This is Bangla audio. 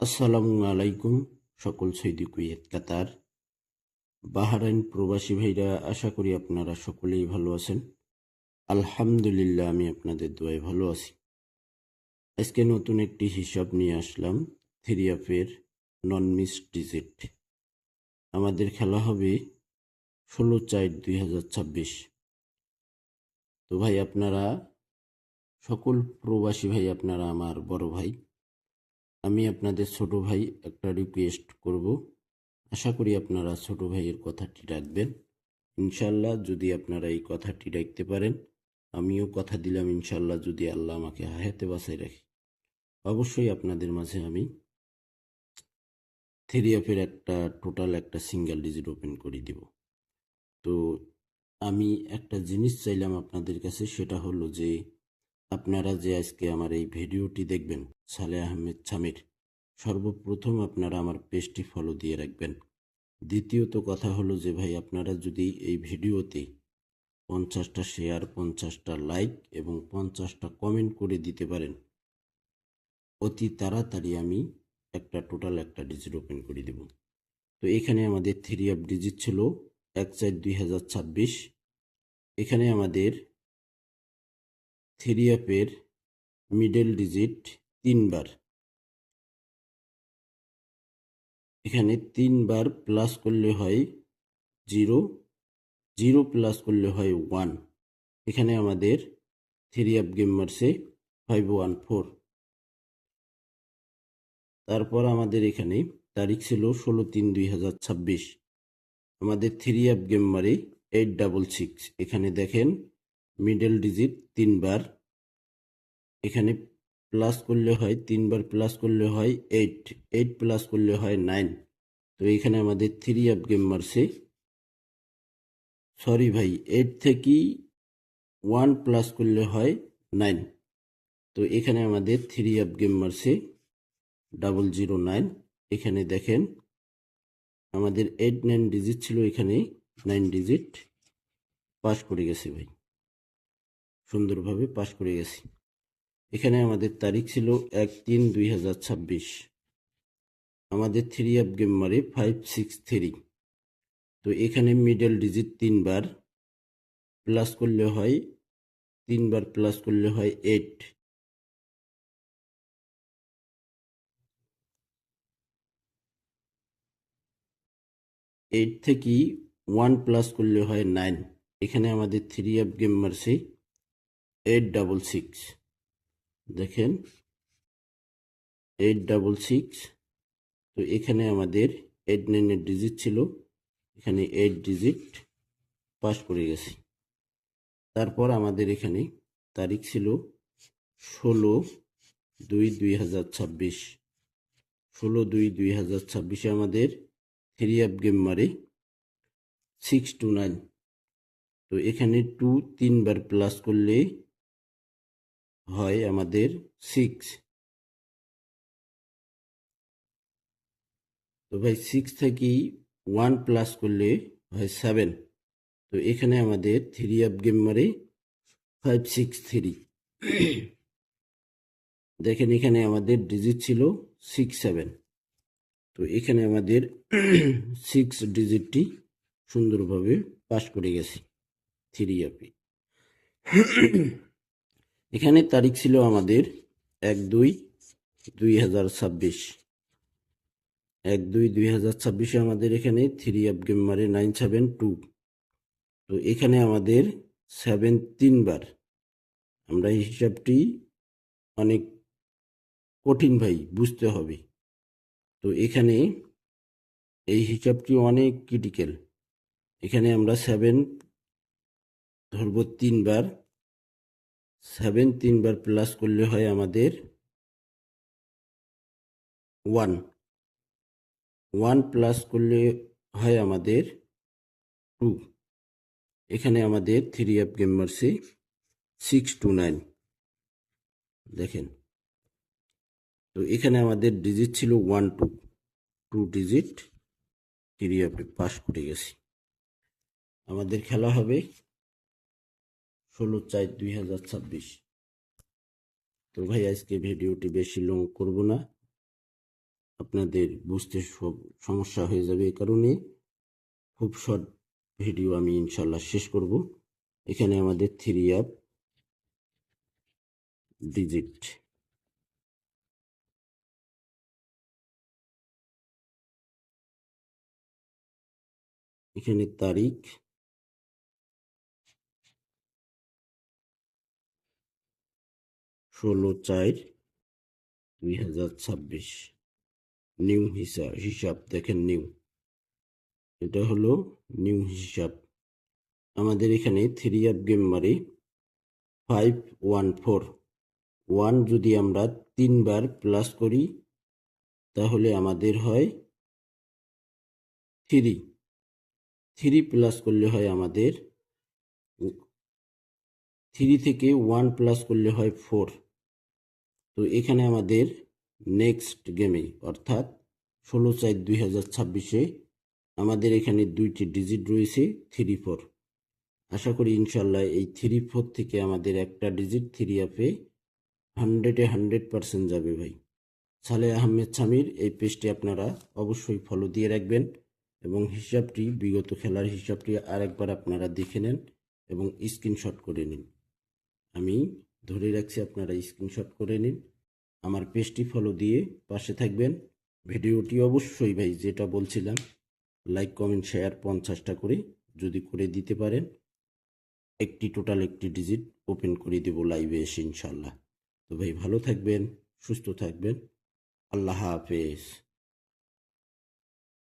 আসসালামু আলাইকুম সকল সৌদি কুয়েত কাতার বাহরাইন প্রবাসী ভাইরা, আশা করি আপনারা সকলেই ভালো আছেন। আলহামদুলিল্লাহ, আমি আপনাদের দোয়ায় ভালো আছি। আজকে নতুন একটি হিসাব নিয়ে আসলাম, থ্রিআপের নন মিস ডিজিট। আমাদের খেলা হবে 16/4/2026। তো ভাই, আপনারা সকল প্রবাসী ভাই, আপনারা আমার বড় ভাই, আমি আপনাদের ছোট ভাই একটা রিকোয়েস্ট করব। আশা করি আপনারা ছোট ভাইয়ের কথাটি রাখবেন ইনশাল্লাহ। যদি আপনারা এই কথাটি রাখতে পারেন, আমিও কথা দিলাম ইনশাল্লাহ, যদি আল্লাহ আমাকে হায়াতে বাঁচায় রাখে, অবশ্যই আপনাদের মাঝে আমি থ্রিআপের টোটাল একটা সিঙ্গেল ডিজিট ওপেন করে দিব। তো আমি একটা জিনিস চাইলাম আপনাদের কাছে, সেটা হলো যে আপনারা যে আজকে আমার এই ভিডিওটি দেখবেন সালেহ আহমেদ ছামির, সর্বপ্রথম আপনারা আমার পেজটি ফলো দিয়ে রাখবেন। দ্বিতীয়ত কথা হলো যে ভাই, আপনারা যদি এই ভিডিওতে 50টা শেয়ার, 50টা লাইক এবং 50টা কমেন্ট করে দিতে পারেন, অতি তাড়াতাড়ি আমি টোটাল একটা ডিজিট ওপেন করে দেব। তো এখানে আমাদের থ্রিআপ ডিজিট ছিল 1/4/2026। এখানে আমাদের থ্রিআপের মিডল ডিজিট 3 বার। এখানে 3 বার প্লাস করলে হয় 0, 0 প্লাস করলে হয় 1। এখানে আমাদের থ্রিআপ গেমার্সে 514। তারপর আমাদের এখানে তারিখ ছিল 16/3/2026। আমাদের থ্রিআপ গেমারে 866। এখানে দেখেন মিডল ডিজিট 3 বার। এখানে প্লাস করলে হয় 3 বার প্লাস করলে হয় 8, 8 প্লাস করলে হয় 9। তো এখানে আমাদের থ্রিআপ গেমার্সে, সরি ভাই, 8 থেকে 1 প্লাস করলে হয় 9। তো এখানে আমাদের থ্রিআপ গেমার্সে 009। এখানে দেখেন আমাদের 8-9 ডিজিট ছিল, এখানে 9 ডিজিট পাস করে গেছে ভাই, সুন্দরভাবে পাস করে গেছি। এখানে আমাদের তারিখ ছিল 1/3/2026। আমাদের থ্রিআপ গেমারে 563। তো এখানে মিডল ডিজিট 3 বার প্লাস করলে হয়, 3 বার প্লাস করলে হয় 8। 8 থেকে 1 প্লাস করলে হয় 9। এখানে আমাদের থ্রিআপ গেমার্সে 866। দেখেন 866। তো এখানে আমাদের 8-9 ডিজিট ছিল, এখানে 8 ডিজিট পাস করে গেছি। তারপর আমাদের এখানে তারিখ ছিল 16/2/2026। 16/2/2026 আমাদের থ্রিআপ গেমারে 629। তো এখানে 2 3 বার প্লাস করলে হয় আমাদের 6। তো ভাই 6 থেকে 1 প্লাস করলে হয় 7। তো এখানে আমাদের থ্রিআপ গেমারে 563। দেখেন এখানে আমাদের ডিজিট ছিল 6-7। তো এখানে আমাদের 6 ডিজিটটি সুন্দরভাবে পাস করে গেছি থ্রিআপে। এখানে তারিখ ছিল আমাদের 1/2/2026। 1/2/2026 আমাদের এখানে থ্রিআপ গেমারে 972। তো এখানে আমাদের 7 3 বার। আমরা এই হিসাবটি অনেক কঠিন ভাই, বুঝতে হবে। তো এখানে এই হিসাবটি অনেক ক্রিটিক্যাল। এখানে আমরা 7 ধরবো 3 বার। 7 3 বার প্লাস করলে হয় আমাদের 1। 1 প্লাস করলে হয় আমাদের 2। এখানে আমাদের থ্রিআপ গেমার্সে 629। দেখেন, তো এখানে আমাদের ডিজিট ছিল 1 2। 2 ডিজিট থ্রিআপে পাস করে গেছি। আমাদের খেলা হবে 16/4/2026। তো ভাই, আজকে ভিডিওটি বেশি লং করব না। আপনাদের বুঝতে সমস্যা হয়ে যাবে। এই কারণে খুব শর্ট ভিডিও আমি ইনশাল্লাহ শেষ করব। এখানে আমাদের 3 আপ ডিজিট, এখানে তারিখ 16/4/2026, নিউ হিসাব দেখেন, নিউ, এটা হলো নিউ হিসাব। আমাদের এখানে 3 আপ গেম মারি 514, 1 যদি আমরা 3 বার প্লাস করি তাহলে আমাদের হয় 3, 3 প্লাস করলে হয় আমাদের 3 থেকে 1 প্লাস করলে হয় 4। তো এখানে আমাদের নেক্সট গেমে অর্থাৎ 16/4/2026-এ আমাদের এখানে 2টি ডিজিট রয়েছে 3-4। আশা করি ইনশাল্লাহ এই 3-4 থেকে আমাদের একটা ডিজিট 3 আপে 100% যাবে ভাই। সালেহ আহমেদ সামির এই পেজটি আপনারা অবশ্যই ফলো দিয়ে রাখবেন এবং হিসাবটি, বিগত খেলার হিসাবটি আরেকবার আপনারা দেখে নেন এবং স্ক্রিনশট করে নিন। আমি ধরে রাখছি, আপনারা স্ক্রিনশট করে নিন। আমার পেজটি ফলো দিয়ে পাশে থাকবেন। ভিডিওটি অবশ্যই ভাই যেটা বলছিলাম, লাইক কমেন্ট শেয়ার 50টা করে যদি করে দিতে পারেন, টোটাল একটি ডিজিট ওপেন করে দেব লাইভে এসে ইনশাল্লাহ। তো ভাই ভালো থাকবেন, সুস্থ থাকবেন, আল্লাহ হাফেজ।